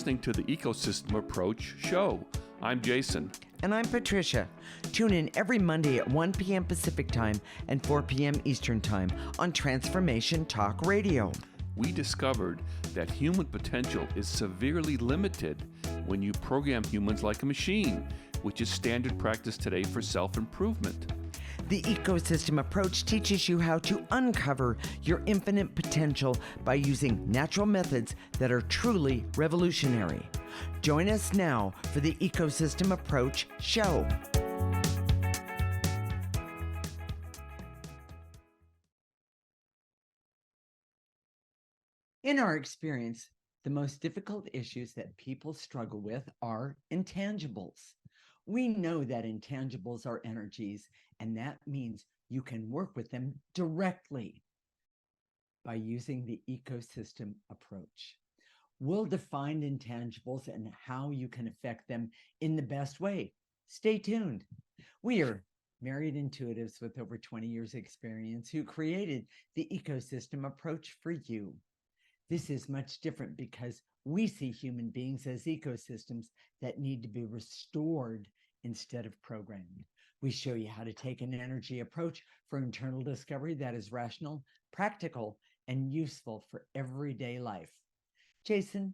listening to the Ecosystem Approach show. I'm Jason. And I'm Patricia. Tune in every Monday at 1 p.m. Pacific Time and 4 p.m. Eastern Time on Transformation Talk Radio. We discovered that human potential is severely limited when you program humans like a machine, which is standard practice today for self-improvement. The Ecosystem Approach teaches you how to uncover your infinite potential by using natural methods that are truly revolutionary. Join us now for the Ecosystem Approach show. In our experience, the most difficult issues that people struggle with are intangibles. We know that intangibles are energies, and that means you can work with them directly by using the ecosystem approach. We'll define intangibles and how you can affect them in the best way. Stay tuned. We are married intuitives with over 20 years experience who created the ecosystem approach for you. This is much different because we see human beings as ecosystems that need to be restored instead of programmed. We show you how to take an energy approach for internal discovery that is rational, practical, and useful for everyday life. Jason,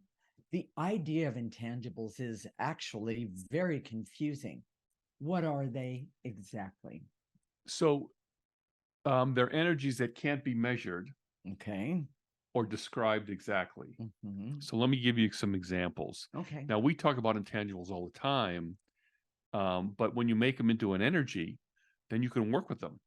the idea of intangibles is actually very confusing. What are they exactly? So they're energies that can't be measured. Okay. Or described exactly. Mm-hmm. So let me give you some examples. Okay. Now, we talk about intangibles all the time, but when you make them into an energy, then you can work with them.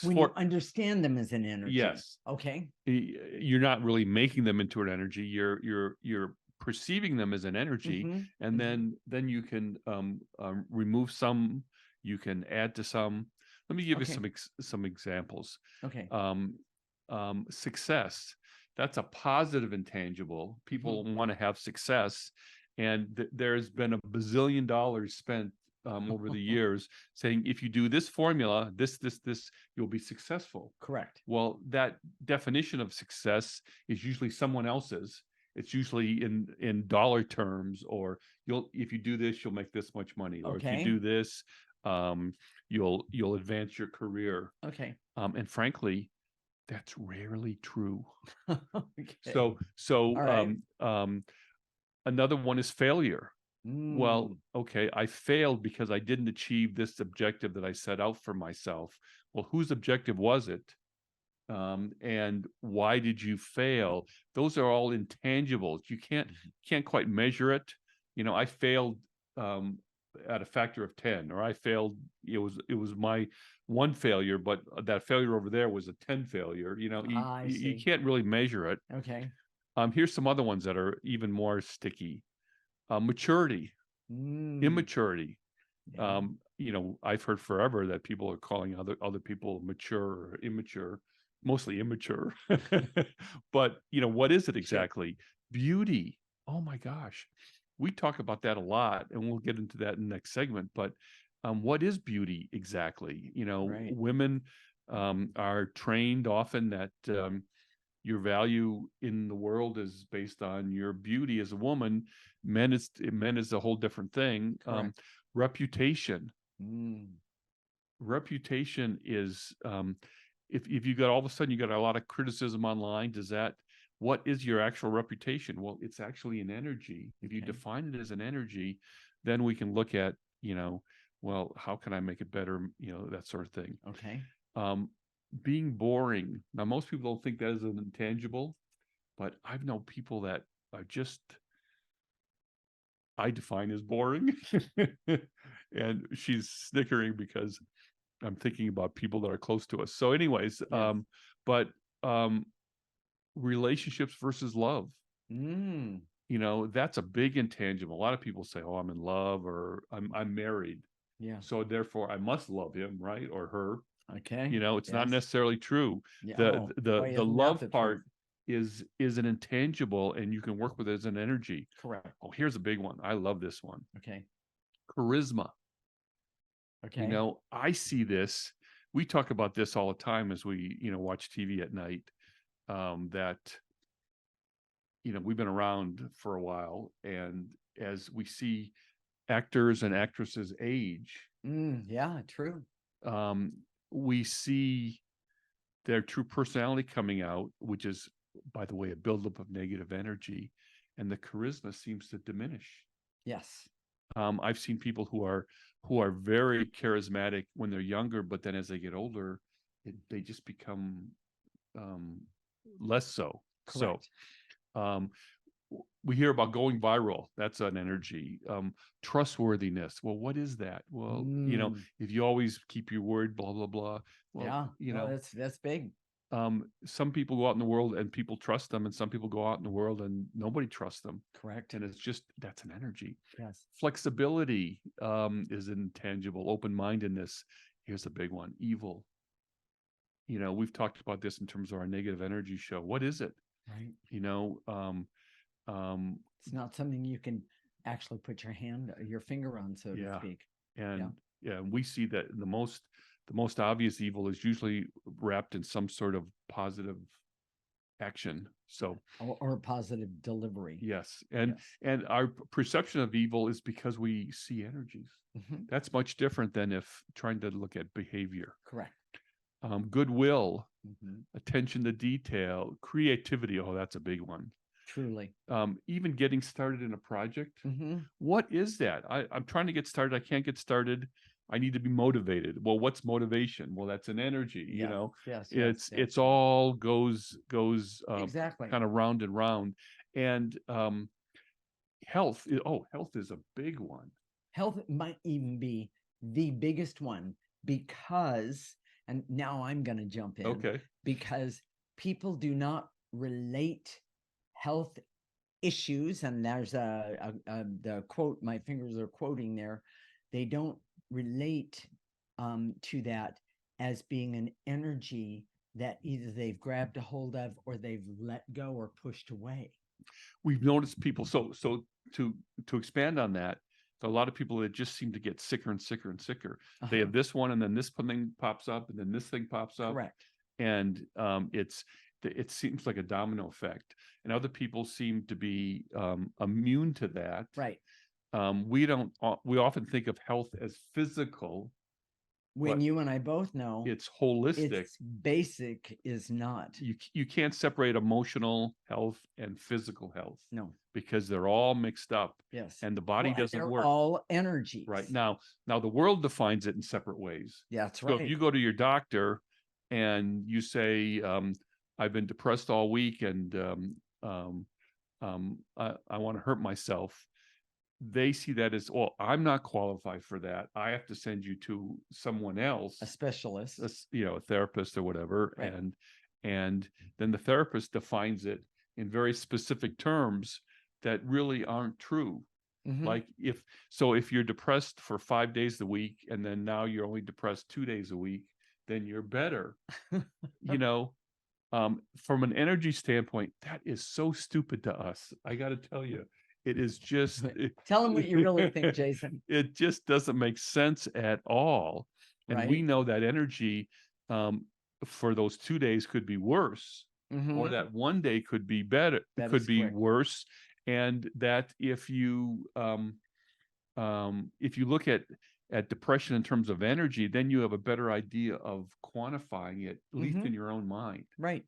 When you understand them as an energy. Yes. Okay. You're not really making them into an energy. You're perceiving them as an energy, and then you can remove some. You can add to some. Let me give you some examples. Okay. Success, that's a positive intangible. People want to have success, and there's been a bazillion dollars spent over the years saying if you do this formula, this, you'll be successful. Correct. Well, that definition of success is usually someone else's. It's usually in dollar terms, or if you do this, you'll make this much money, or if you do this, you'll advance your career. Okay. And frankly, that's rarely true. Okay. So another one is failure. Well, okay, I failed because I didn't achieve this objective that I set out for myself. Well, whose objective was it? And why did you fail? Those are all intangibles. You can't quite measure it. You know, I failed at a factor of 10, or I failed. It was my one failure, but that failure over there was a 10 failure. You know, you can't really measure it. Okay. Here's some other ones that are even more sticky. Maturity, immaturity. Yeah. You know, I've heard forever that people are calling other people mature or immature, mostly immature. But you know, what is it exactly? Beauty. Oh my gosh. We talk about that a lot, and we'll get into that in the next segment. But what is beauty exactly? You know, women are trained often that your value in the world is based on your beauty as a woman. Men is a whole different thing. Reputation. Reputation is if you got all of a sudden you got a lot of criticism online, what is your actual reputation? Well, it's actually an energy. If you define it as an energy, then we can look at, you know, well, how can I make it better? You know, that sort of thing. Okay. Being boring. Now, most people don't think that is an intangible, but I've known people that are I define as boring. And she's snickering because I'm thinking about people that are close to us. So anyways, relationships versus love. You know, that's a big intangible. A lot of people say, oh, I'm in love, or I'm married. Yeah. So therefore I must love him, right? Or her. Okay. You know, it's not necessarily true. Yeah. The love part is an intangible, and you can work with it as an energy. Correct. Oh, here's a big one. I love this one. Okay. Charisma. Okay. You know, I see this. We talk about this all the time as we, you know, watch TV at night. That we've been around for a while, and as we see actors and actresses age, Yeah, true. um, we see their true personality coming out, which is, by the way, a buildup of negative energy, and the charisma seems to diminish. Yes. I've seen people who are very charismatic when they're younger, but then as they get older, they just become um, less so. So Correct. um, we hear about going viral. That's an energy. Trustworthiness. Well, what is that? Well, Mm, if you always keep your word, blah blah blah. Well, yeah. No, that's big. some people go out in the world and people trust them, and some people go out in the world and nobody trusts them, Correct. and it's just that's an energy. Yes. Flexibility is intangible. Open-mindedness. Here's a big one. Evil. We've talked about this in terms of our negative energy show. What is it? Right. You know, um, It's not something you can actually put your finger on, so to yeah, speak. and yeah, we see that the most obvious evil is usually wrapped in some sort of positive action. So Or positive delivery. yes, and Yes. and our perception of evil is because we see energies. Mhm. That's much different than if trying to look at behavior. Correct. Goodwill, Mhm. attention to detail, creativity. Oh, that's a big one. Truly. Even getting started in a project. Mhm. What is that? I'm trying to get started. I can't get started. I need to be motivated. Well, what's motivation? Well, that's an energy. Yes. Yes. Yes. It's Yes. it's all goes Exactly. kind of round and round. And health. Health is a big one. Health might even be the biggest one because, and now I'm going to jump in Okay. because people do not relate health issues, and there's the quote, my fingers are quoting there, they don't relate to that as being an energy that either they've grabbed a hold of or they've let go or pushed away. We've noticed people. So to expand on that, there are a lot of people that just seem to get sicker and sicker and sicker. They have this one, and then this thing pops up, and then this thing pops up. Correct. And it seems like a domino effect, and other people seem to be immune to that. Right. We often think of health as physical, When but you and I both know it's holistic. it's basic is not. You can't separate emotional health and physical health. No. Because they're all mixed up. Yes. And the body doesn't they're work. all energies. Right. Now the world defines it in separate ways. Yeah, that's So right. if you go to your doctor and you say, I've been depressed all week, and I want to hurt myself, they see that as, well, I'm not qualified for that. I have to send you to someone else, A specialist. a therapist or whatever. Right. And then the therapist defines it in very specific terms that really aren't true. Mhm. Like if you're depressed for 5 days a week, and then now you're only depressed 2 days a week, then you're better. From an energy standpoint, that is so stupid to us. I got to tell you, it is just. Tell them what you really think, Jason. It just doesn't make sense at all. And we Right. know that energy for those 2 days could be worse, or Mhm. that one day could be better, That could is be correct. worse. And that if you look at depression in terms of energy, then you have a better idea of quantifying it, at least in your own mind. Right.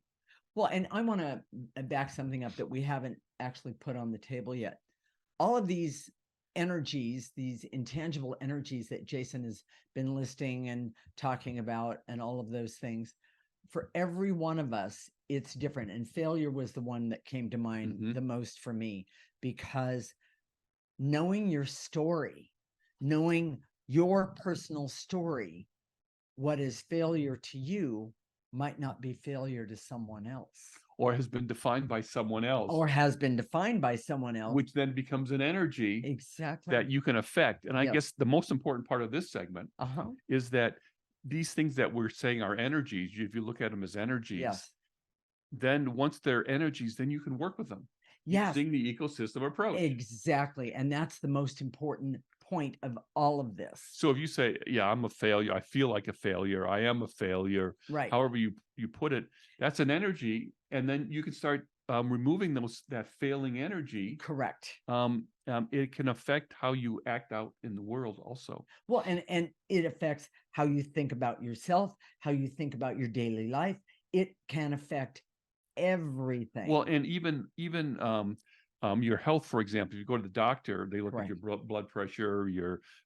Well, and I want to back something up that we haven't actually put on the table yet. All of these energies, these intangible energies that Jason has been listing and talking about, and all of those things, for every one of us, it's different. And failure was the one that came to mind the most for me, because knowing your story, knowing your personal story, what is failure to you might not be failure to someone else, or has been defined by someone else, or has been defined by someone else, which then becomes an energy exactly that you can affect. And I Yes. guess the most important part of this segment Uh-huh. is that these things that we're saying are energies, if you look at them as energies, Yes. then once they're energies, then you can work with them Yes. using the ecosystem approach. Exactly. And that's the most important point of all of this. So if you say, yeah, I'm a failure, I feel like a failure, I am a failure, Right. however you put it, that's an energy. And then you can start removing that failing energy, Correct. it can affect how you act out in the world also. Well, and it affects how you think about yourself, how you think about your daily life. It can affect everything. Well, and even your health, for example, if you go to the doctor, they look at your blood pressure,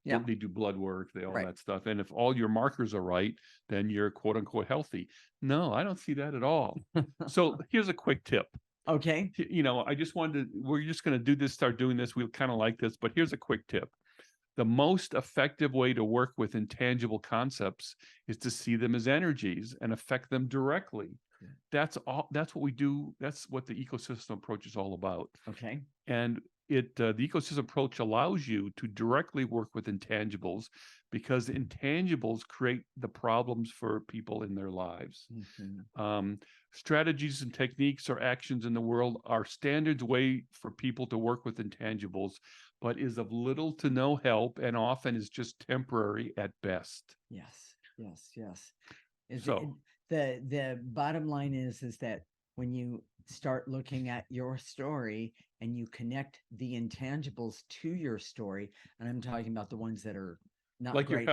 they do blood work, all that stuff. And if all your markers are right, then you're quote unquote healthy. No, I don't see that at all. So here's a quick tip. Okay. We're just going to start doing this. We kind of like this, but here's a quick tip. The most effective way to work with intangible concepts is to see them as energies and affect them directly. That's what we do. That's what the ecosystem approach is all about. Okay. And the ecosystem approach allows you to directly work with intangibles, because intangibles create the problems for people in their lives. Strategies and techniques or actions in the world are standard way for people to work with intangibles, but is of little to no help and often is just temporary at best. Yes. So the bottom line is that when you start looking at your story and you connect the intangibles to your story, and I'm talking about the ones that are not like great,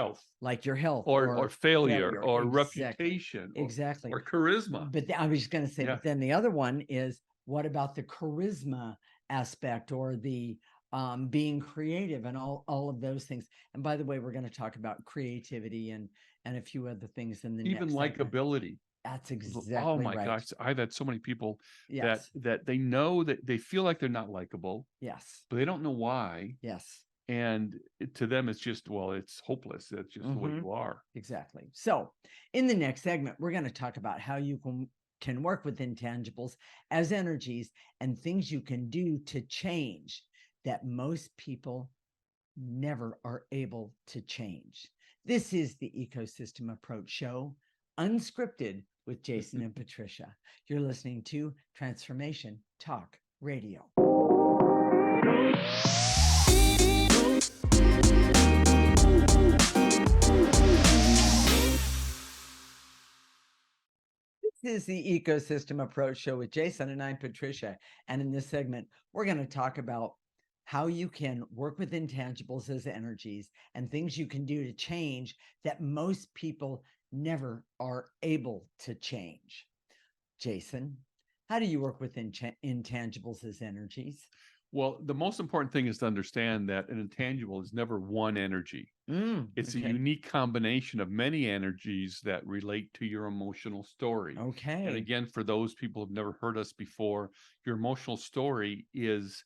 your health or failure or reputation exactly or charisma. But I was just going to say, but then the other one is, what about the charisma aspect or the being creative and all of those things? And by the way, we're going to talk about creativity and a few other things in the even next likability segment. That's exactly oh my right. gosh, I've had so many people Yes. that they know that they feel like they're not likable. Yes. But they don't know why. Yes. And to them, it's just, well, it's hopeless. That's just the way you are. Exactly. So in the next segment, we're going to talk about how you can work with intangibles as energies and things you can do to change that most people never are able to change. This is the Ecosystem Approach Show, unscripted, with Jason and Patricia. You're listening to Transformation Talk Radio. This is the Ecosystem Approach Show with Jason, and I'm Patricia. And in this segment, we're going to talk about how you can work with intangibles as energies and things you can do to change that most people never are able to change. Jason, how do you work with intangibles as energies? Well, the most important thing is to understand that an intangible is never one energy. It's a unique combination of many energies that relate to your emotional story. Okay. And again, for those people who've never heard us before, your emotional story is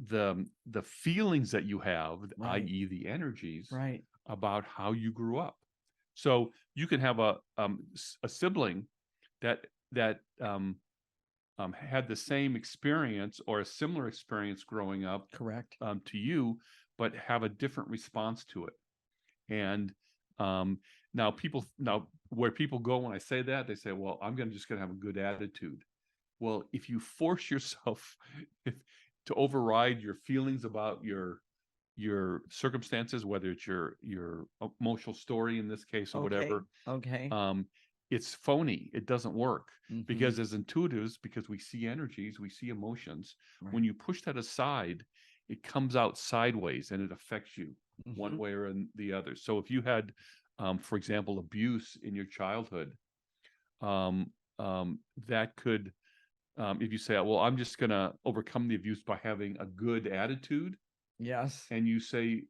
the feelings that you have, i.e. the energies, about how you grew up. So you can have a sibling that had the same experience or a similar experience growing up, to you, but have a different response to it. And now where people go when I say that, they say, well, I'm just going to have a good attitude. Well, if you force yourself to override your feelings about your circumstances, whether it's your emotional story in this case or whatever, it's phony. It doesn't work. Because as intuitives, because we see energies, we see emotions, when you push that aside, it comes out sideways and it affects you one way or the other. So if you had, for example, abuse in your childhood, that could, if you say, well, I'm just going to overcome the abuse by having a good attitude. Yes. And you say,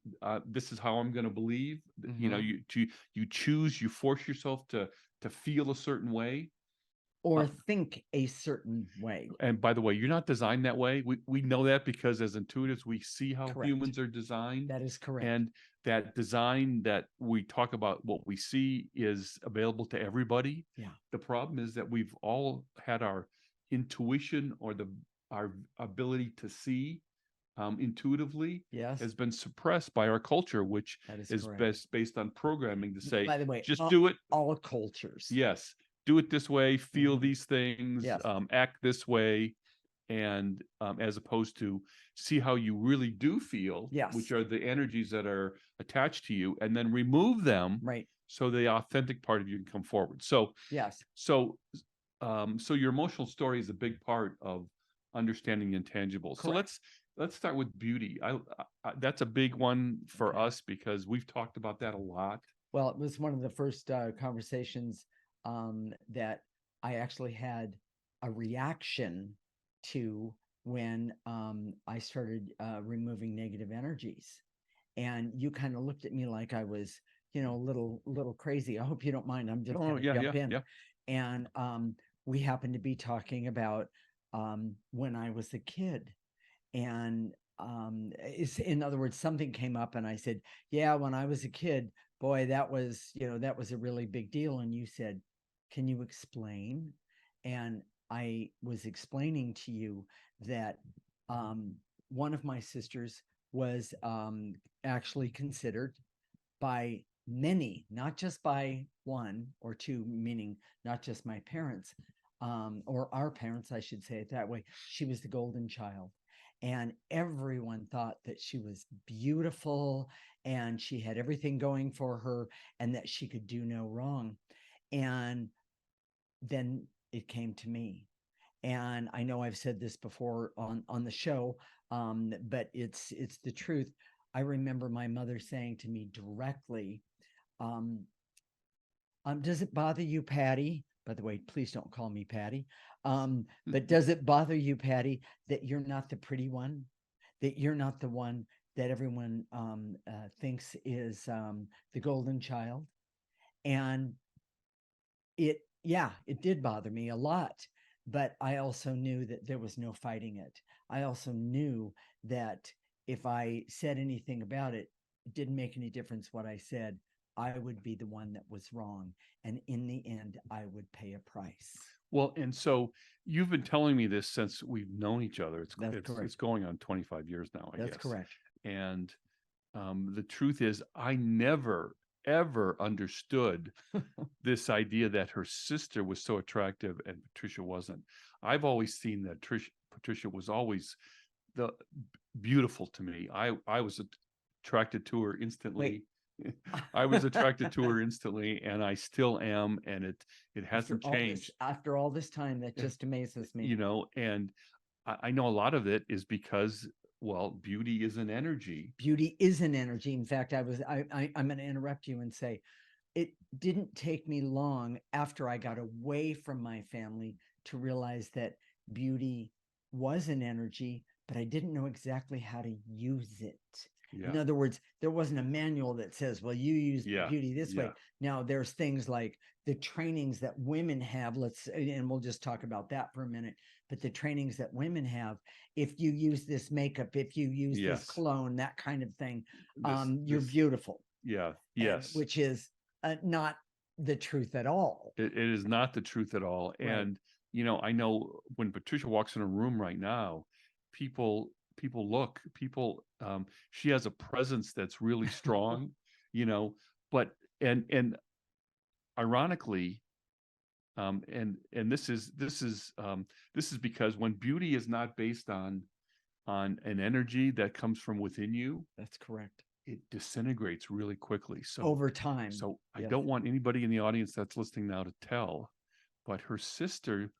this is how I'm going to believe, you force yourself to feel a certain way. Or think a certain way. And by the way, you're not designed that way. We know that because as intuitives, we see how humans are designed. That is correct. And that design that we talk about, what we see, is available to everybody. Yeah. The problem is that we've all had our intuition or our ability to see intuitively has been suppressed by our culture, which is based on programming to say, by the way, just do it. All cultures. Yes. Do it this way, feel these things, act this way. And as opposed to see how you really do feel, which are the energies that are attached to you, and then remove them. So the authentic part of you can come forward. So, so your emotional story is a big part of understanding intangibles. So Correct. let's start with beauty. That's a big one for Okay. us because we've talked about that a lot. Well, it was one of the first conversations that I actually had a reaction to when I started removing negative energies. And you kind of looked at me like I was, a little crazy. I hope you don't mind. I'm just Oh, going to yeah, jump in. yeah. And we happened to be talking about when I was a kid. And in other words, something came up and I said, yeah, when I was a kid, boy, that was a really big deal. And you said, can you explain? And I was explaining to you that one of my sisters was actually considered by many, not just by one or two, meaning not just my parents, or our parents, I should say it that way. She was the golden child. And everyone thought that she was beautiful and she had everything going for her and that she could do no wrong. And then it came to me. And I know I've said this before on the show, but it's the truth. I remember my mother saying to me directly, um, does it bother you, Patty? By the way, please don't call me Patty. But does it bother you, Patty, that you're not the pretty one? That you're not the one that everyone thinks is the golden child? And it did bother me a lot. But I also knew that there was no fighting it. I also knew that if I said anything about it, it didn't make any difference what I said. I would be the one that was wrong. And in the end, I would pay a price. Well, and so you've been telling me this since we've known each other. That's It's correct. going on 25 years now, I That's guess. correct. And the truth is, I never ever understood this idea that her sister was so attractive and Patricia wasn't. I've always seen that Patricia was always the beautiful to me. I was attracted to her instantly. I was attracted to her instantly, and I still am, and it hasn't changed. After all this time, that just amazes me. And I know a lot of it is because, well, beauty is an energy. Beauty is an energy. In fact, I'm going to interrupt you and say, it didn't take me long after I got away from my family to realize that beauty was an energy, but I didn't know exactly how to use it. Yeah. In other words, there wasn't a manual that says, well, you use beauty this way. Yeah. Now, there's things like the trainings that women have, and we'll just talk about that for a minute, but the trainings that women have, if you use this makeup, if you use this Yes. cologne, that kind of thing, you're This- beautiful. Yeah. Yes. Which is not the truth at all. It is not the truth at all. Right. And, I know when Patricia walks in a room right now, people look, she has a presence that's really strong, but, and ironically, and this is because when beauty is not based on an energy that comes from within you, That's correct. it disintegrates really quickly. So over time. So I Yes. don't want anybody in the audience that's listening now to tell, but her sister,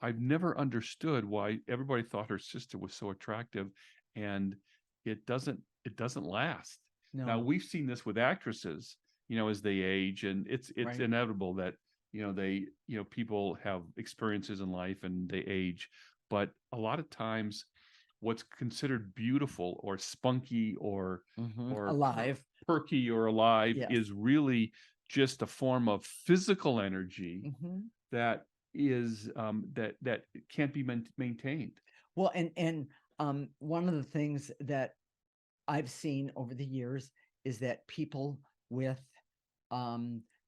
I've never understood why everybody thought her sister was so attractive, and it doesn't last. No. Now we've seen this with actresses, as they age, and it's Right. inevitable that they people have experiences in life and they age, but a lot of times what's considered beautiful or spunky or alive, perky or alive Yes. is really just a form of physical energy that is that can't be maintained. Well, and one of the things that I've seen over the years is that people with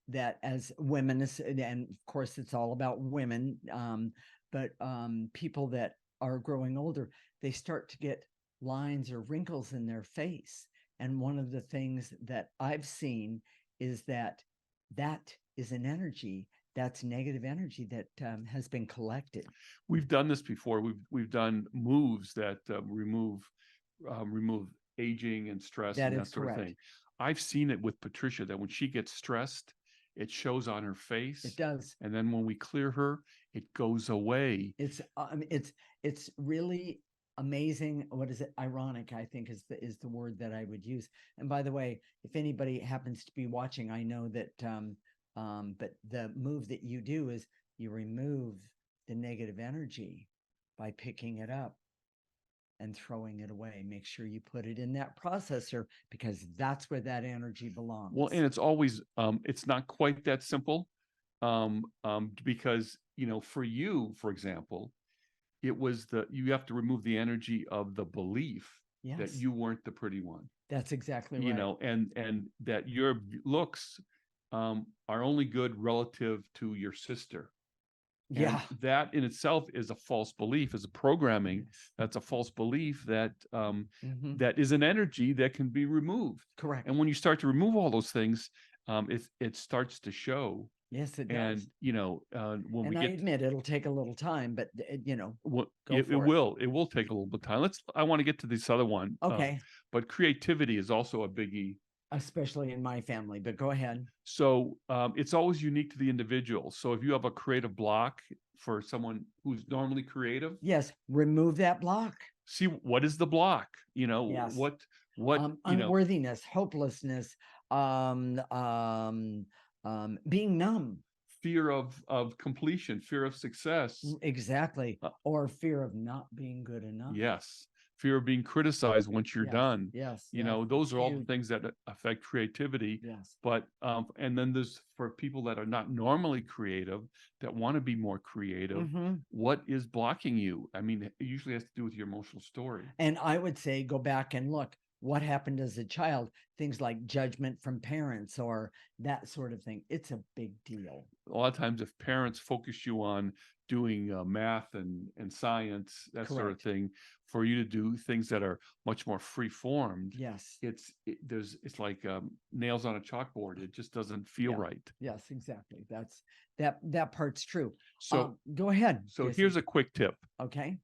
that as women, and of course it's all about women, but people that are growing older, they start to get lines or wrinkles in their face. And one of the things that I've seen is that is an energy, that's negative energy that has been collected. We've done this before. We've done moves that remove aging and stress That and is that sort correct. of thing. I've seen it with Patricia that when she gets stressed, it shows on her face. It does. And then when we clear her, it goes away. It's really amazing. What is it? Ironic, I think, is the word that I would use. And by the way, if anybody happens to be watching, I know that but the move that you do is you remove the negative energy by picking it up and throwing it away. Make sure you put it in that processor, because that's where that energy belongs. Well, and it's always it's not quite that simple, because for you, for example, it was you have to remove the energy of the belief that Yes, you weren't the pretty one, that's exactly right. and that your looks are only good relative to your sister. And Yeah. that in itself is a false belief, is a programming. Yes. That's a false belief that Mhm. that is an energy that can be removed. Correct. And when you start to remove all those things, it starts to show. Yes, it And does. when And we I get admit it'll take a little time, but well, go it for it. will take a little bit of time. I want to get to this other one. Okay. But creativity is also a biggie. Especially in my family, but go ahead. So it's always unique to the individual. So if you have a creative block for someone who's normally creative, Yes, remove that block. see what is the block. Yes. What Unworthiness, hopelessness, being numb. fear of completion, fear of success. Exactly. Or fear of not being good enough. Yes. Fear of being criticized once you're Yes, done. yes, Those are all the huge. things that affect creativity. Yes. But and then there's for people that are not normally creative, that want to be more creative, Mhm. what is blocking you? I mean, it usually has to do with your emotional story. And I would say go back and look what happened as a child, things like judgment from parents or that sort of thing. It's a big deal. A lot of times, if parents focus you on doing math and science, that sort of Correct. thing, for you to do things that are much more free formed, Yes. it's like nails on a chalkboard. It just doesn't feel Yeah. right. Yes, exactly. That part's true. So go ahead. so Jason. here's a quick tip. Okay.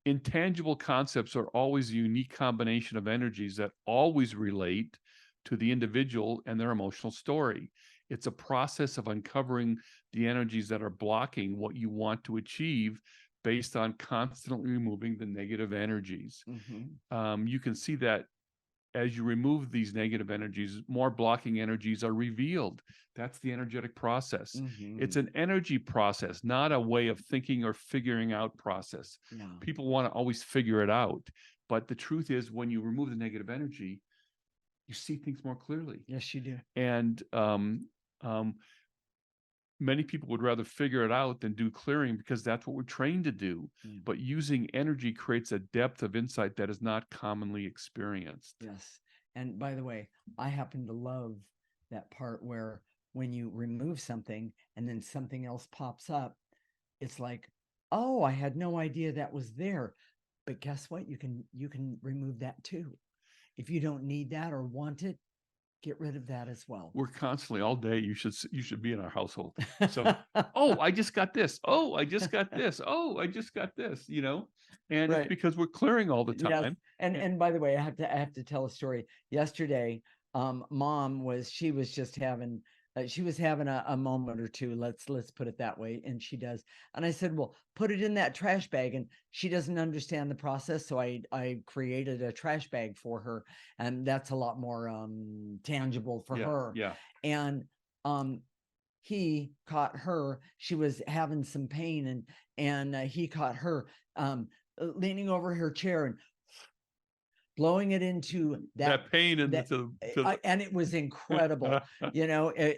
Intangible concepts are always a unique combination of energies that always relate to the individual and their emotional story. It's a process of uncovering the energies that are blocking what you want to achieve based on constantly removing the negative energies. Mhm. You can see that as you remove these negative energies, more blocking energies are revealed. That's the energetic process. It's Mhm. an energy process, not a way of thinking or figuring out process. Yeah. People want to always figure it out. But the truth is, when you remove the negative energy, you see things more clearly. Yes, you do. And many people would rather figure it out than do clearing, because that's what we're trained to do. Mm. But using energy creates a depth of insight that is not commonly experienced. Yes. And by the way, I happen to love that part where when you remove something and then something else pops up, it's like, oh, I had no idea that was there. But guess what? You can remove that too. If you don't need that or want it, get rid of that as well. We're constantly all day. You should be in our household. So, oh, I just got this. Oh, I just got this. Oh, I just got this. And Right. it's because we're clearing all the Yes. time. And by the way, I have to tell a story. Yesterday, mom was just having she was having a moment or two, let's put it that way, and she does. And I said, well, put it in that trash bag. And she doesn't understand the process, so I created a trash bag for her, and that's a lot more tangible for her. Yeah. And he caught her, she was having some pain, and he caught her leaning over her chair and blowing it into That pain and and it was incredible.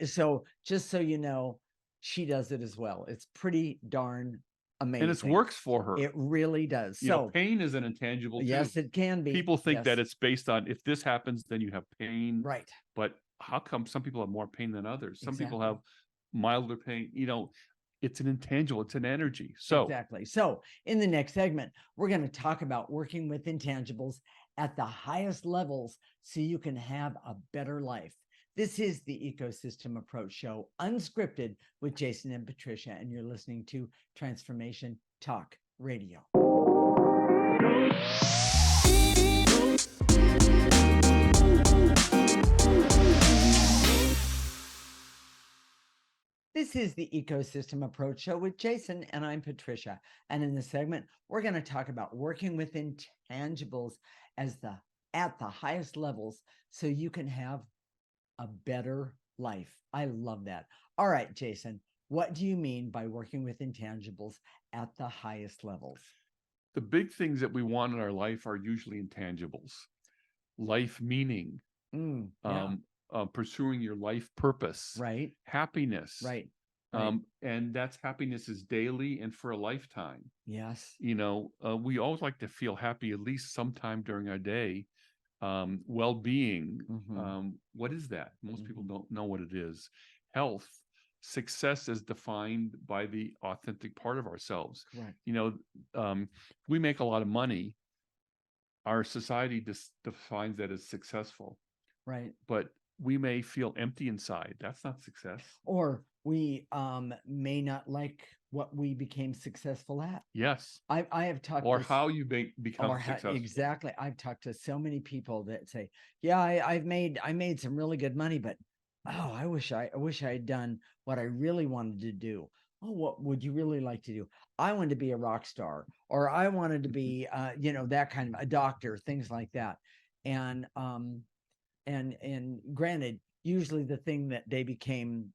So just so you know, she does it as well. It's pretty darn amazing. And it works for her. It really does. So pain is an intangible too. Yes, it can be. People think that it's based on, if this happens, then you have pain. Right. But how come some people have more pain than others? Some people Exactly. have milder pain. It's an intangible, it's an energy. So exactly. So in the next segment, we're going to talk about working with intangibles at the highest levels so you can have a better life. This is the Ecosystem Approach Show, unscripted, with Jason and Patricia, and you're listening to Transformation Talk Radio. This is the Ecosystem Approach Show with Jason, and I'm Patricia. And in this segment, we're going to talk about working with intangibles at the highest levels so you can have a better life. I love that. All right, Jason, what do you mean by working with intangibles at the highest levels? The big things that we want in our life are usually intangibles. Life meaning, Yeah, pursuing your life purpose, right, happiness. right, right. And that's happiness is daily and for a lifetime. Yes. We always like to feel happy at least sometime during our day. Well-being, what is that? Most people don't know what it is. Health, success is defined by the authentic part of ourselves. Correct. We make a lot of money. Our society defines that as successful, Right. but we may feel empty inside. That's not success. Or we may not like what we became successful at. Yes. I have talked Or to how you become successful. exactly. I've talked to so many people that say, "Yeah, I made some really good money, but oh, I wish I had done what I really wanted to do." Oh, what would you really like to do? I wanted to be a rock star, or I wanted to be, that kind of a doctor, things like that. And granted, usually the thing that they became,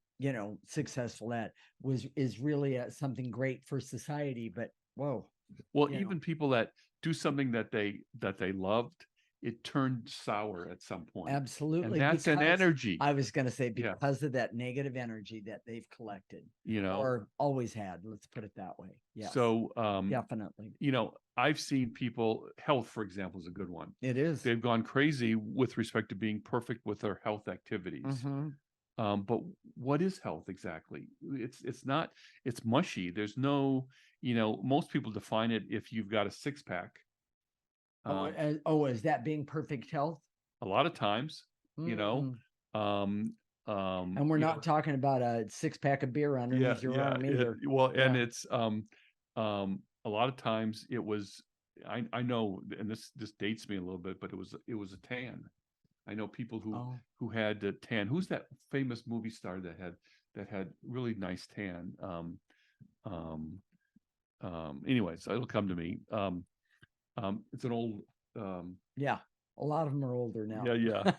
successful at is really something great for society. But whoa, Well, even people that do something that they loved, it turned sour at some point. absolutely. And that's an energy. I was going to say, Yeah. because of that negative energy that they've collected, or always had. Let's put it that way. Yes. So, definitely. I've seen people, health, for example, is a good one. It is. They've gone crazy with respect to being perfect with their health activities. But what is health exactly? It's not, it's mushy. There's no, most people define it if you've got a six pack. Is that being perfect health? A lot of times, and we're not talking about a six-pack of beer underneath your arm either. And it's a lot of times it was, I know, and this dates me a little bit, but it was a tan. I know people who had a tan. Who's that famous movie star that had really nice tan? Anyways, it'll come to me. It's an old. Yeah, a lot of them are older now. Yeah.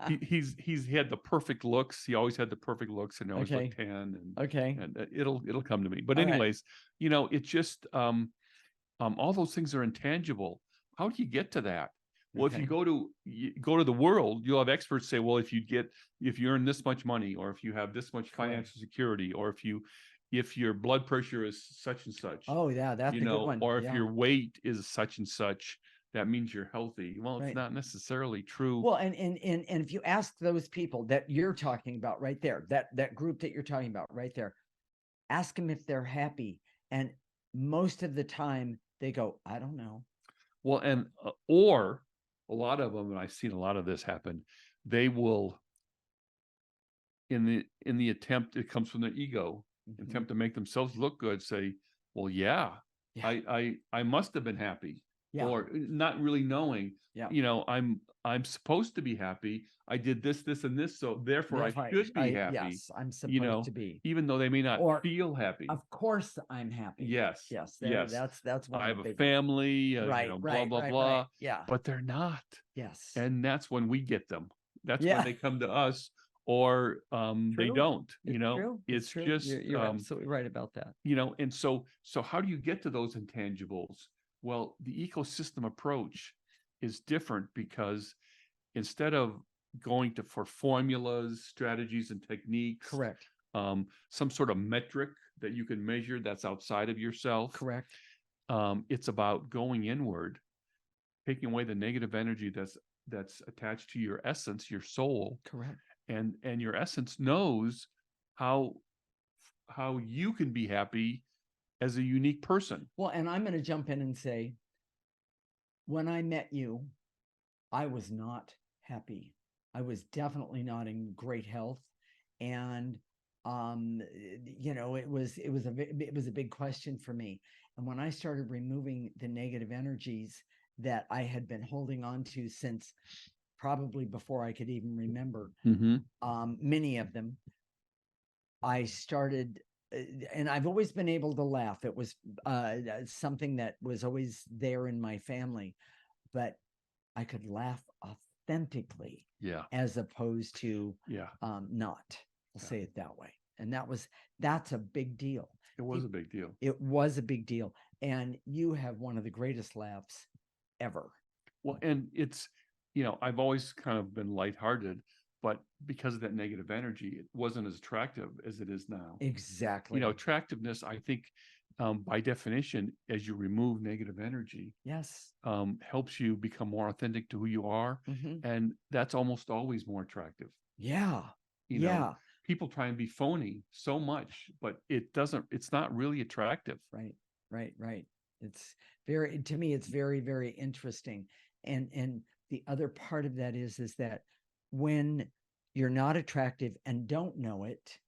He's had the perfect looks. He always had the perfect looks, and always looked tan. And it'll come to me. But anyways, it's just all those things are intangible. How do you get to that? Well, if you go to the world, you'll have experts say, well, if you earn this much money, or if you have this much financial security, or if your blood pressure is such and such. Oh yeah, that's a good one. Or if your weight is such and such, that means you're healthy. Well, it's not necessarily true. Well, and if you ask those people that you're talking about right there, that group that you're talking about right there, ask them if they're happy, and most of the time they go, I don't know. Well, and or a lot of them, and I've seen a lot of this happen, they will, in the attempt, it comes from their ego, attempt to make themselves look good, say, well, I must have been happy. Or not really knowing, I'm supposed to be happy. I did this, and this, so therefore I should be happy. Yes, I'm supposed to be, even though they may not feel happy. Of course, I'm happy. Yes, That's one. I have a family, blah blah blah. Yeah, but they're not. Yes, and that's when we get them. That's when they come to us, or they don't. It's true. just you're absolutely right about that. And so how do you get to those intangibles? Well, the ecosystem approach is different, because instead of going for formulas, strategies, and techniques, correct, some sort of metric that you can measure that's outside of yourself, correct, it's about going inward, taking away the negative energy that's attached to your essence, your soul, correct, and your essence knows how you can be happy as a unique person. Well, and I'm going to jump in and say, when I met you, I was not happy. I was definitely not in great health, and it was a big question for me. And when I started removing the negative energies that I had been holding on to since probably before I could even remember, many of them, I started, and I've always been able to laugh. It was something that was always there in my family, but I could laugh authentically Yeah. as opposed to Yeah. not. I'll Yeah. say it that way. And that's a big deal. It was a big deal. It was a big deal. And you have one of the greatest laughs ever. Well, and it's, I've always kind of been lighthearted, but because of that negative energy, it wasn't as attractive as it is now. Exactly. Attractiveness, I think, by definition, as you remove negative energy, Yes. helps you become more authentic to who you are. And that's almost always more attractive. Yeah. Yeah. People try and be phony so much, but it's not really attractive. Right. It's to me, it's very, very interesting. And the other part of that is that when you're not attractive and don't know it,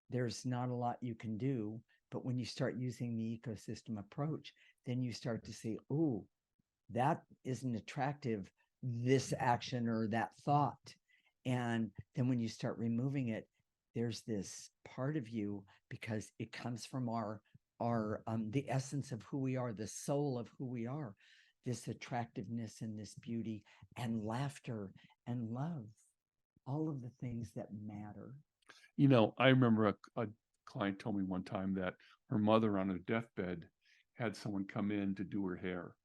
there's not a lot you can do. But when you start using the ecosystem approach, then you start to see, oh, that isn't attractive, this action or that thought. And then when you start removing it, there's this part of you, because it comes from our the essence of who we are, the soul of who we are, this attractiveness and this beauty and laughter and love, all of the things that matter. I remember a client told me one time that her mother on her deathbed had someone come in to do her hair.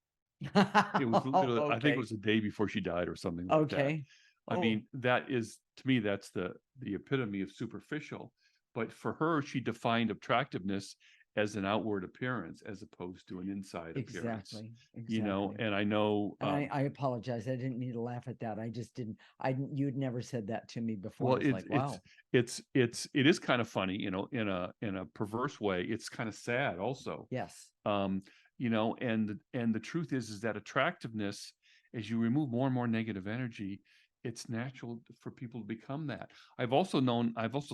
It was literally, I think it was the day before she died or something like that. I mean, that is, to me, that's the epitome of superficial. But for her, she defined attractiveness as an outward appearance as opposed to an inside appearance. Exactly. And I know. And I apologize. I didn't mean to laugh at that. I just didn't. You'd never said that to me before. Well, I was like, wow. it is kind of funny, in a perverse way. It's kind of sad also. Yes. And the truth is that attractiveness, as you remove more and more negative energy, it's natural for people to become that. I've also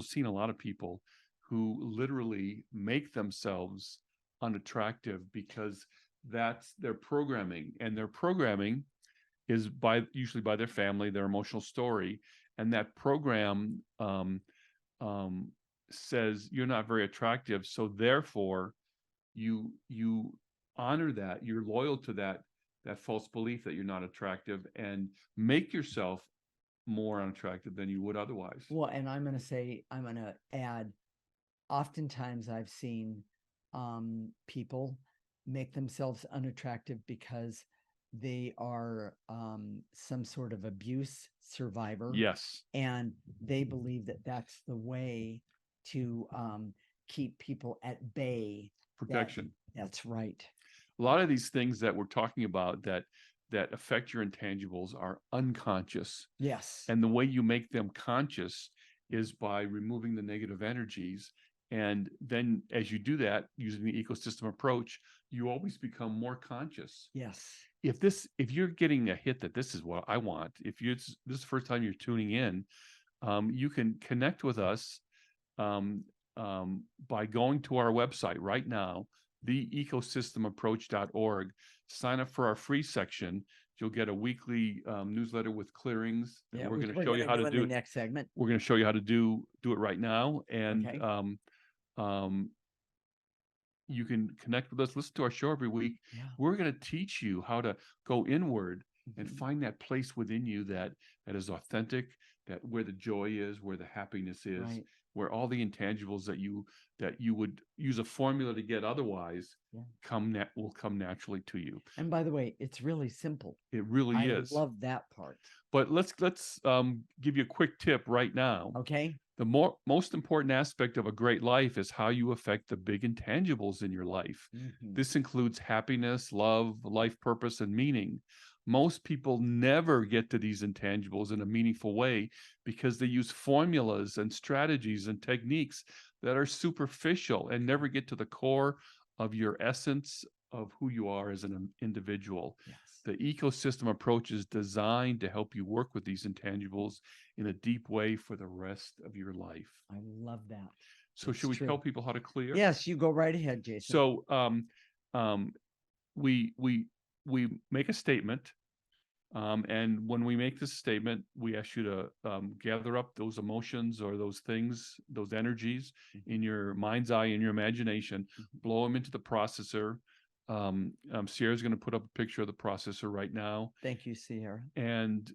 seen a lot of people who literally make themselves unattractive because that's their programming, and their programming is usually by their family, their emotional story, and that program says you're not very attractive, so therefore you honor that, you're loyal to that false belief that you're not attractive, and make yourself more unattractive than you would otherwise. Well, and I'm going to add, oftentimes I've seen people make themselves unattractive because they are some sort of abuse survivor. Yes. And they believe that that's the way to keep people at bay. Protection. That's right. A lot of these things that we're talking about that affect your intangibles are unconscious. Yes. And the way you make them conscious is by removing the negative energies. And then as you do that, using the ecosystem approach, you always become more conscious. Yes. If you're getting a hit that this is what I want, if this is the first time you're tuning in, you can connect with us by going to our website right now, theecosystemapproach.org. Sign up for our free section. You'll get a weekly newsletter with clearings. Yeah, we're going to show you how to do it in the next segment. We're going to show you how to do it right now, and you can connect with us. Listen to our show every week. Yeah. We're going to teach you how to go inward and find that place within you that is authentic, that where the joy is, where the happiness is, right, where all the intangibles that you would use a formula to get otherwise will come naturally to you. And by the way, it's really simple. It really is. I love that part. But let's give you a quick tip right now. Okay. The most important aspect of a great life is how you affect the big intangibles in your life. This includes happiness, love, life purpose, and meaning. Most people never get to these intangibles in a meaningful way because they use formulas and strategies and techniques that are superficial and never get to the core of your essence of who you are as an individual. Yes. The ecosystem approach is designed to help you work with these intangibles in a deep way for the rest of your life. I love that. So should we tell people how to clear? Yes, you go right ahead, Jason. So we make a statement. And when we make this statement, we ask you to gather up those emotions or those things, those energies in your mind's eye, in your imagination, blow them into the processor. Sierra's going to put up a picture of the processor right now. Thank you, Sierra. And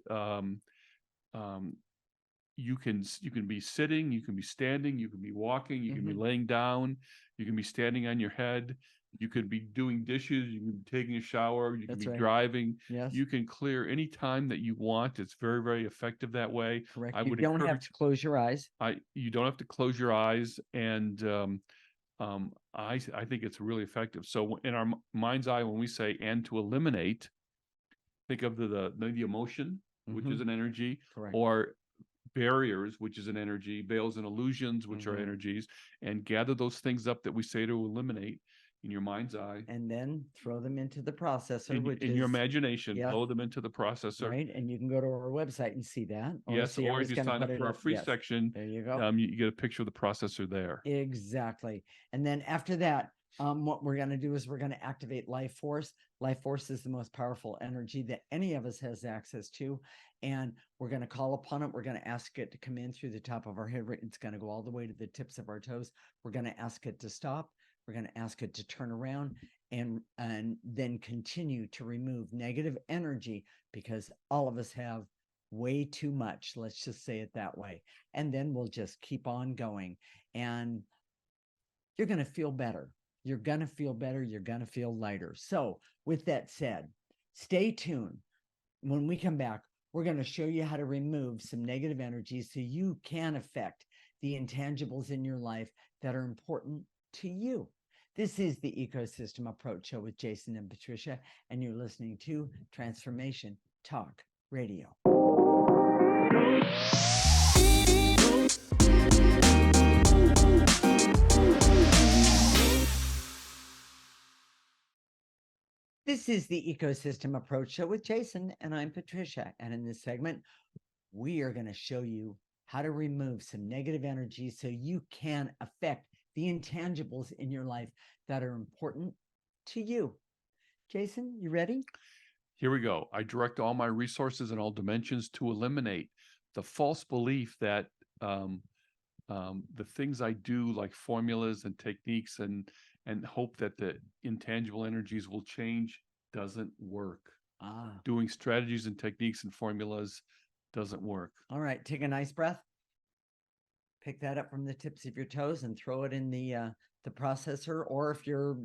you can be sitting, you can be standing, you can be walking, you can be laying down, you can be standing on your head, you could be doing dishes, you can be taking a shower, you can That's be right. driving. Yes. You can clear any time that you want. It's very, very effective that way. Correct. I You would don't have encourage to close your eyes. you don't have to close your eyes, and I think it's really effective. So in our mind's eye, when we say "and to eliminate," think of the emotion, which is an energy, Correct. or barriers, which is an energy, veils and illusions, which are energies, and gather those things up that we say to eliminate in your mind's eye. And then throw them into the processor, which in is your imagination, yeah, blow them into the processor. right. And you can go to our website and see that. Yes, or if you sign up for our free Yes. section, There you go. you get a picture of the processor there. Exactly. And then after that, what we're going to do is we're going to activate life force. Life force is the most powerful energy that any of us has access to. And we're going to call upon it. We're going to ask it to come in through the top of our head. It's going to go all the way to the tips of our toes. We're going to ask it to stop. We're going to ask it to turn around and then continue to remove negative energy, because all of us have way too much. Let's just say it that way. And then we'll just keep on going. And you're going to feel better. You're going to feel better. You're going to feel lighter. So with that said, stay tuned. When we come back, we're going to show you how to remove some negative energy so you can affect the intangibles in your life that are important to you. This is the Ecosystem Approach Show with Jason and Patricia, and you're listening to Transformation Talk Radio. This is the Ecosystem Approach Show with Jason, and I'm Patricia. And in this segment, we are going to show you how to remove some negative energy so you can affect the intangibles in your life that are important to you. Jason, you ready? Here we go. I direct all my resources in all dimensions to eliminate the false belief that the things I do, like formulas and techniques, and hope that the intangible energies will change, doesn't work. Doing strategies and techniques and formulas doesn't work. All right, take a nice breath. Pick that up from the tips of your toes and throw it in the processor, or if you're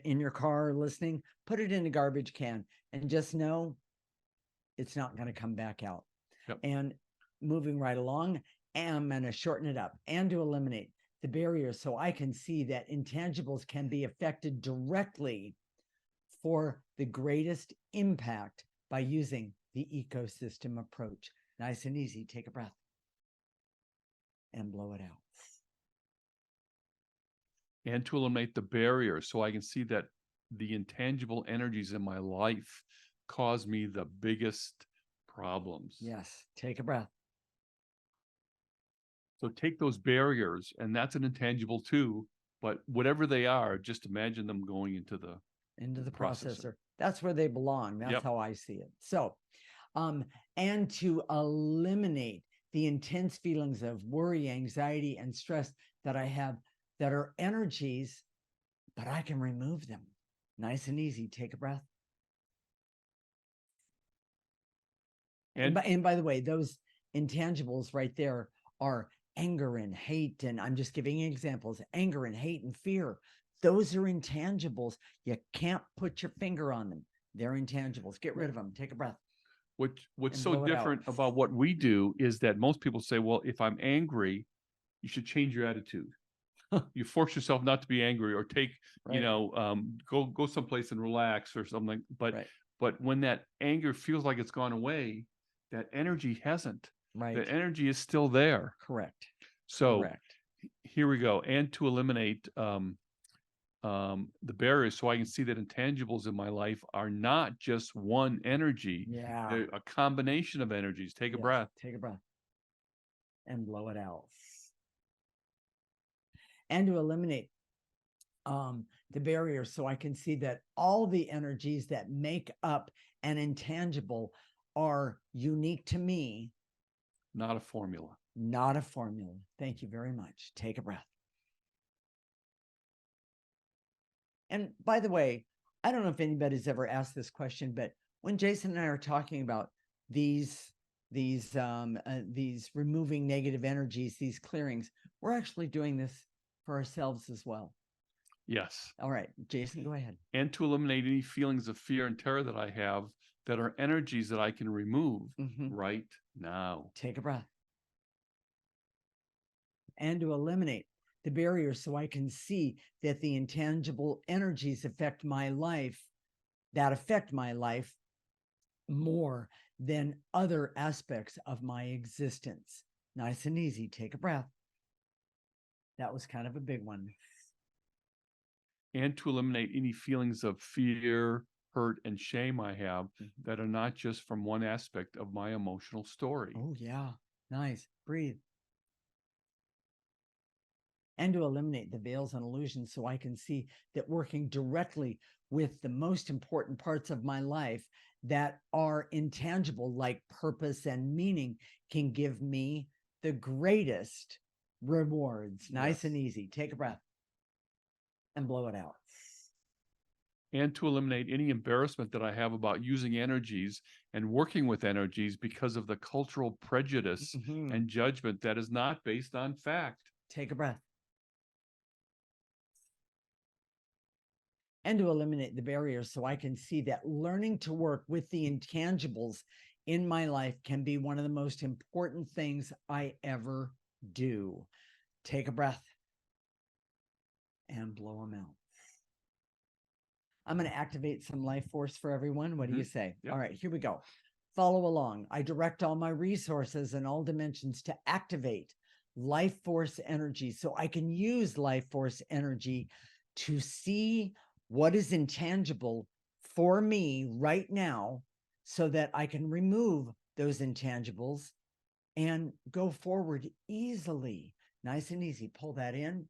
in your car listening, put it in a garbage can, and just know it's not going to come back out. Yep. And moving right along, I'm going to shorten it up, and to eliminate the barriers so I can see that intangibles can be affected directly for the greatest impact by using the ecosystem approach. Nice and easy. Take a breath and blow it out. And to eliminate the barriers so I can see that the intangible energies in my life cause me the biggest problems. Yes. Take a breath. So take those barriers, and that's an intangible too, but whatever they are, just imagine them going into the processor. That's where they belong. That's how I see it. So, and to eliminate the intense feelings of worry, anxiety, and stress that I have that are energies, but I can remove them. Nice and easy. Take a breath. And by the way, those intangibles right there are anger and hate. And I'm just giving examples. Anger and hate and fear. Those are intangibles. You can't put your finger on them. They're intangibles. Get rid of them. Take a breath. What's so different about what we do is that most people say, well, if I'm angry, you should change your attitude. You force yourself not to be angry, or take, go someplace and relax or something. But when that anger feels like it's gone away, that energy hasn't. Right. The energy is still there. Correct. So here we go. And to eliminate the barriers so I can see that intangibles in my life are not just one energy. They're a combination of energies. Take a breath. Take a breath. And blow it out. And to eliminate the barriers so I can see that all the energies that make up an intangible are unique to me, Not a formula. not a formula. Thank you very much. Take a breath. And by the way, I don't know if anybody's ever asked this question, but when Jason and I are talking about these removing negative energies, these clearings, we're actually doing this for ourselves as well. Yes. All right, Jason, go ahead. And to eliminate any feelings of fear and terror that I have that are energies that I can remove right now. Take a breath. And to eliminate the barriers so I can see that the intangible energies affect my life more than other aspects of my existence. Nice and easy. Take a breath. That was kind of a big one. And to eliminate any feelings of fear, hurt, and shame I have that are not just from one aspect of my emotional story. Oh, yeah. Nice. Breathe. And to eliminate the veils and illusions so I can see that working directly with the most important parts of my life that are intangible, like purpose and meaning, can give me the greatest rewards. Nice and easy. Take a breath and blow it out. And to eliminate any embarrassment that I have about using energies and working with energies because of the cultural prejudice and judgment that is not based on fact. Take a breath. And to eliminate the barriers so I can see that learning to work with the intangibles in my life can be one of the most important things I ever do. Take a breath and blow them out. I'm going to activate some life force for everyone. What do you say? Yep. All right, here we go. Follow along. I direct all my resources in all dimensions to activate life force energy so I can use life force energy to see what is intangible for me right now so that I can remove those intangibles and go forward easily. Nice and easy. Pull that in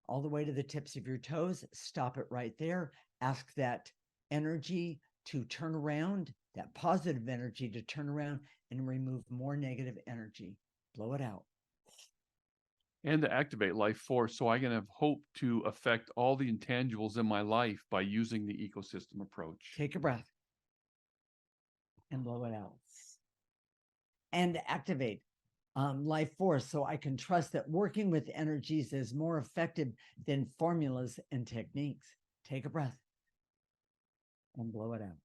all the way to the tips of your toes. Stop it right there. Ask that energy to turn around, that positive energy to turn around and remove more negative energy. Blow it out. And to activate life force so I can have hope to affect all the intangibles in my life by using the ecosystem approach. Take a breath and blow it out. And activate life force so I can trust that working with energies is more effective than formulas and techniques. Take a breath and blow it out.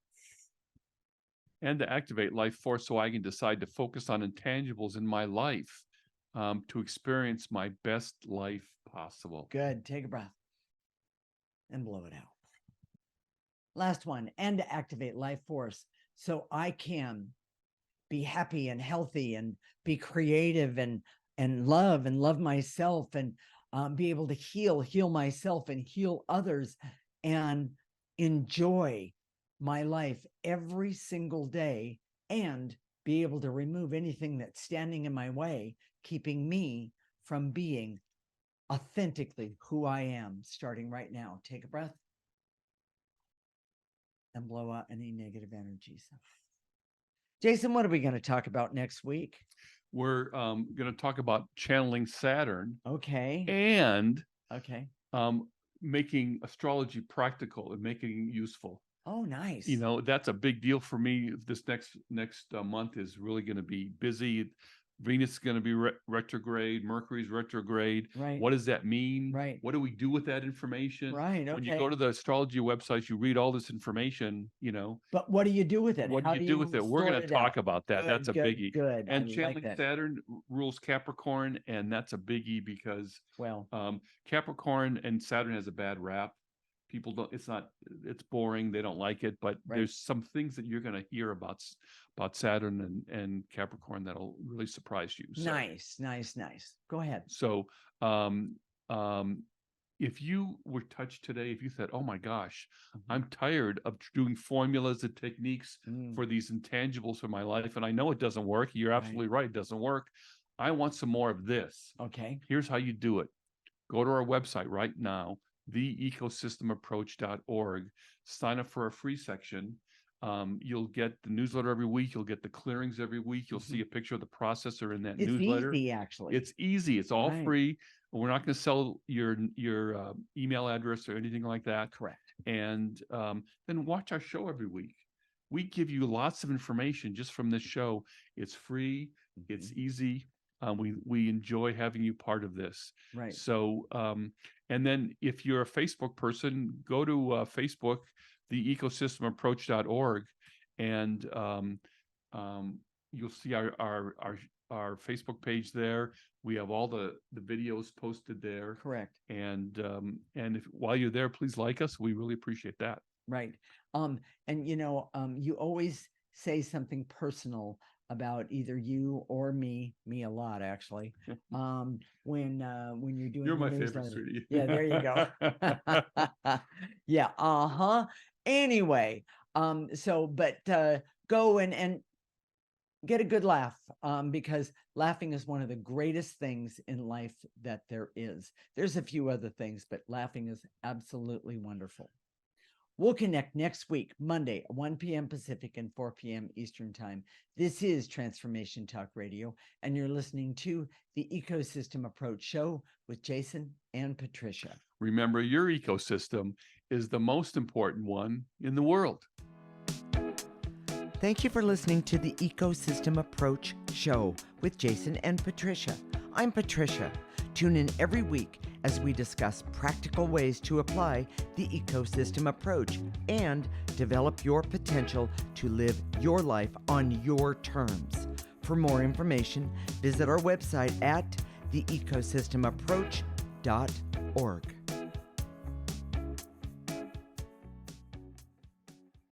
And to activate life force so I can decide to focus on intangibles in my life to experience my best life possible. Good. Take a breath and blow it out. Last one. And to activate life force so I can be happy and healthy and be creative and love myself and be able to heal myself and heal others and enjoy my life every single day and be able to remove anything that's standing in my way, keeping me from being authentically who I am starting right now. Take a breath and blow out any negative energies. Jason, what are we going to talk about next week? We're going to talk about channeling Saturn. Okay. And making astrology practical and making it useful. Oh, nice. You know, that's a big deal for me. This next month is really going to be busy. Venus is going to be retrograde. Mercury's retrograde. Right. What does that mean? Right. What do we do with that information? Right. Okay. When you go to the astrology websites, you read all this information, you know. But what do you do with it? What do you do with it? We're going to talk about that. That's a biggie. Good. And channeling Saturn rules Capricorn, and that's a biggie because Capricorn and Saturn has a bad rap. People don't, it's boring. They don't like it, but there's some things that you're going to hear about Saturn and Capricorn that'll really surprise you. So, nice. Go ahead. So, if you were touched today, if you said, oh my gosh, I'm tired of doing formulas and techniques for these intangibles for my life, and I know it doesn't work. You're absolutely right. It doesn't work. I want some more of this. Okay. Here's how you do it. Go to our website right now, theecosystemapproach.org, sign up for a free section. You'll get the newsletter every week. You'll get the clearings every week. You'll see a picture of the processor in that It's newsletter. easy, actually. It's easy. It's all Right. free. We're not going to sell your email address or anything like that. Correct. And then watch our show every week. We give you lots of information just from this show. It's free. It's easy. We enjoy having you part of this. Right. So, and then if you're a Facebook person, go to Facebook, theecosystemapproach.org, and you'll see our Facebook page there. We have all the videos posted there. Correct. And if while you're there, please like us. We really appreciate that. Right. And you always say something personal about either you or me a lot, actually. When you're doing You're the my favorite, newsletter. sweetie. Yeah, there you go. Yeah. Anyway, but go and get a good laugh, because laughing is one of the greatest things in life that there is. There's a few other things, but laughing is absolutely wonderful. We'll connect next week, Monday, 1 p.m. Pacific and 4 p.m. Eastern Time. This is Transformation Talk Radio, and you're listening to the Ecosystem Approach Show with Jason and Patricia. Remember, your ecosystem is the most important one in the world. Thank you for listening to the Ecosystem Approach Show with Jason and Patricia. I'm Patricia. Tune in every week as we discuss practical ways to apply the ecosystem approach and develop your potential to live your life on your terms. For more information, visit our website at theecosystemapproach.org.